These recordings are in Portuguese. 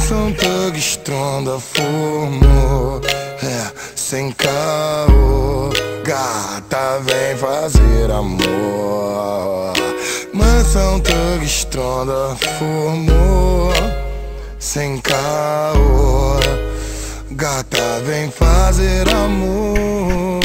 Mansão Thug Stronda formou, sem caô. Gata, vem fazer amor. Mansão Thug Stronda formou, sem caô. Gata, vem fazer amor.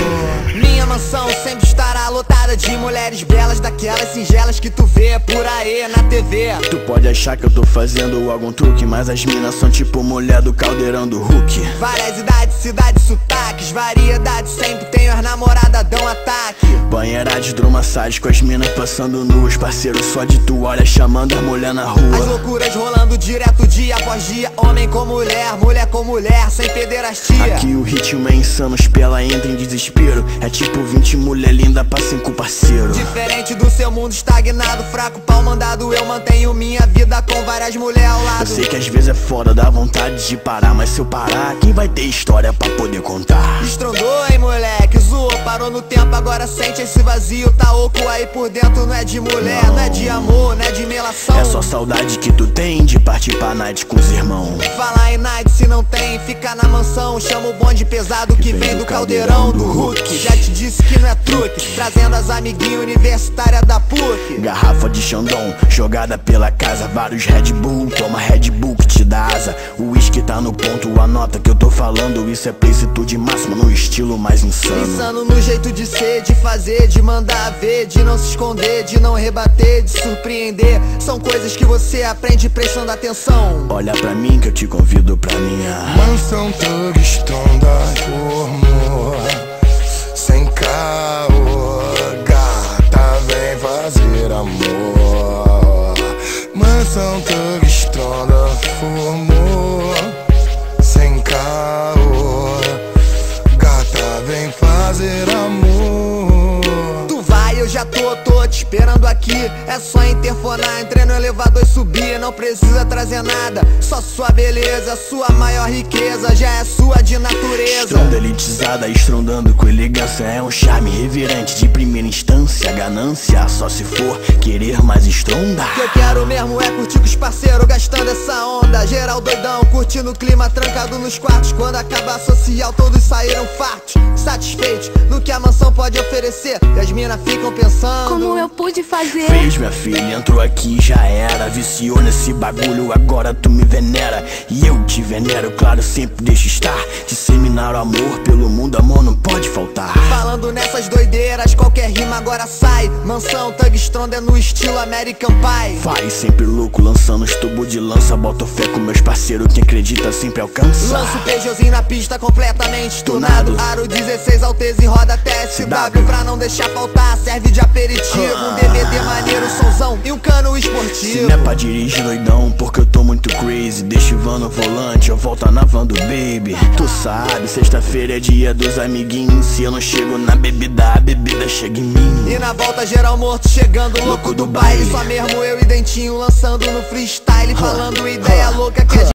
Minha mansão sempre estará lotada de mulheres belas, daquelas singelas que tu vê por aí na TV. Tu pode achar que eu tô fazendo algum truque, mas as minas são tipo mulher do caldeirão do Hulk. Várias idades, cidades, sotaques, variedades, sempre tenho as namoradas dão ataque. Banheira de hidromassagem com as minas passando nuas, parceiro só de toalha chamando as mulher na rua. As loucuras rolando direto dia após dia, homem com mulher, mulher com mulher, sem pederastia. Aqui o ritmo é insano, os pela entra em desespero. É tipo 20 mulher linda pra 5 parceiro. Diferente do seu mundo estagnado, fraco, pau mandado, eu mantenho minha vida com várias mulheres ao lado. Eu sei que às vezes é foda, dá vontade de parar, mas se eu parar, quem vai ter história pra poder contar? Estrondou, hein, moleque, zoou, parou no tempo, agora sente esse vazio. Tá oco aí por dentro, não é de mulher, não é de amor, não é de melação. É só saudade que tu tem de partir pra night com os irmãos. Falar em night se não tem, fica na mansão. Chama o bonde pesado que vem do caldeirão do Hulk. Já te disse que não é truque, trazendo as amiguinhas universitárias da PUC. Garrafa de Xandão, jogada pela casa, vários Red Bull, toma Red Bull que te dá asa. O uísque tá no ponto, anota que eu tô falando. Isso é plicitude máxima no estilo mais insano. Insano no jeito de ser, de fazer, de mandar ver, de não se esconder, de não rebater, de surpreender. São coisas que você aprende prestando atenção. Olha pra mim que eu te convido pra minha Mansão Thug Stronda formou, sem caô. Gata, vem fazer amor. Mansão Thug Stronda formou, sem caô. Gata, vem fazer amor. Tu vai, eu já tô te esperando aqui. É só interfonar, entrei no elevador e subir. Não precisa trazer nada, só sua beleza. Sua maior riqueza já é sua de natureza. Estronda elitizada, estrondando com elegância. É um charme reverente de primeira instância. Ganância só se for querer mais estronda. O que eu quero mesmo é curtir com os parceiros, gastando essa onda. Geral doidão, curtindo o clima, trancado nos quartos. Quando acabar social, todos saíram fartos, satisfeitos no que a mansão pode oferecer. E as minas ficam pensando: como eu pude fazer? Fez, minha filha, entrou aqui já era. Viciou nesse bagulho, agora tu me venera. E eu te venero, claro, sempre deixo estar. Disseminar o amor pelo mundo, amor não pode faltar. Falando nessas doideiras, qualquer rima agora sai. Mansão Thug Stronda é no estilo American Pie. Vai sempre louco, lançando os tubos de lança. Boto fé com meus parceiros, quem acredita sempre alcança. Lanço o Peugeotzinho na pista completamente tunado. Aro 16 Alteza e roda TSW. Pra não deixar faltar, serve de aperitivo. Um DVD maneiro, somzão e um cano esportivo. Se não é pra dirigir doidão, porque eu tô muito crazy. Deixa o van no volante, eu volto na van do baby. Tu sabe, sexta-feira é dia dos amiguinhos. Se eu não chego na bebida, a bebida chega em mim. E na volta geral morto, chegando louco do baile. Só mesmo eu e Dentinho lançando no freestyle, falando ideia louca que a gente